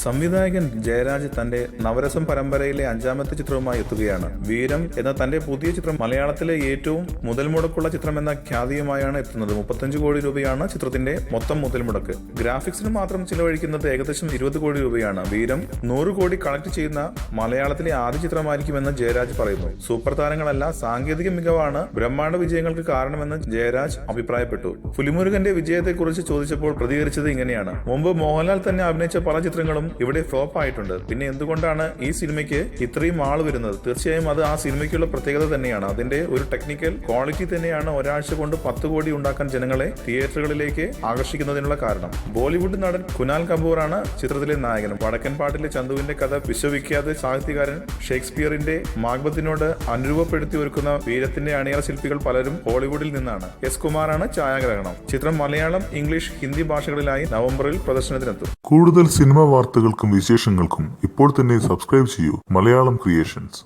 സംവിധായകൻ ജയരാജ് തന്റെ നവരസം പരമ്പരയിലെ 5ാമത്തെ ചിത്രവുമായി എത്തുകയാണ്. വീരം എന്ന തന്റെ പുതിയ ചിത്രം മലയാളത്തിലെ ഏറ്റവും മുതൽ മുടക്കുള്ള ചിത്രമെന്ന ഖ്യാതിയുമായാണ് എത്തുന്നത്. 35 കോടി രൂപയാണ് ചിത്രത്തിന്റെ മൊത്തം മുതൽ മുടക്ക്. ഗ്രാഫിക്സിന് മാത്രം ചിലവഴിക്കുന്നത് ഏകദേശം 20 കോടി രൂപയാണ്. വീരം 100 കോടി കളക്ട് ചെയ്യുന്ന മലയാളത്തിലെ ആദ്യ ചിത്രമായിരിക്കുമെന്ന് ജയരാജ് പറയുന്നു. സൂപ്പർ താരങ്ങളല്ല, സാങ്കേതിക മികവാണ് ബ്രഹ്മാണ്ഡ വിജയങ്ങൾക്ക് കാരണമെന്ന് ജയരാജ് അഭിപ്രായപ്പെട്ടു. പുലിമുരുകന്റെ വിജയത്തെക്കുറിച്ച് ചോദിച്ചപ്പോൾ പ്രതികരിച്ചത് ഇങ്ങനെയാണ്: മുമ്പ് മോഹൻലാൽ തന്നെ അഭിനയിച്ച പല ചിത്രങ്ങളും ഇവിടെ ഫ്ലോപ്പ് ആയിട്ടുണ്ട്. പിന്നെ എന്തുകൊണ്ടാണ് ഈ സിനിമയ്ക്ക് ഇത്രയും ആൾ വരുന്നത്? തീർച്ചയായും അത് ആ സിനിമയ്ക്കുള്ള പ്രത്യേകത തന്നെയാണ്. അതിന്റെ ഒരു ടെക്നിക്കൽ ക്വാളിറ്റി തന്നെയാണ് ഒരാഴ്ച കൊണ്ട് 10 കോടി ഉണ്ടാക്കാൻ ജനങ്ങളെ തിയേറ്ററുകളിലേക്ക് ആകർഷിക്കുന്നതിനുള്ള കാരണം. ബോളിവുഡ് നടൻ കുനാൽ കപൂറാണ് ചിത്രത്തിലെ നായകൻ. വടക്കൻ പാട്ടിലെ ചന്തുവിന്റെ കഥ വിശ്വവിഖ്യാത സാഹിത്യകാരൻ ഷേക്സ്പിയറിന്റെ മാഗ്ബത്തിനോട് അനുരൂപപ്പെടുത്തി ഒരുക്കുന്ന വീരത്തിന്റെ അണിയറ ശില്പികൾ പലരും ഹോളിവുഡിൽ നിന്നാണ്. എസ് കുമാറാണ് ഛായാഗ്രഹണം. ചിത്രം മലയാളം, ഇംഗ്ലീഷ്, ഹിന്ദി ഭാഷകളിലായി നവംബറിൽ പ്രദർശനത്തിനെത്തും. കൂടുതൽ സിനിമാ വാർത്തകൾക്കും വിശേഷങ്ങൾക്കും ഇപ്പോൾ തന്നെ സബ്സ്ക്രൈബ് ചെയ്യൂ മലയാളം ക്രിയേഷൻസ്.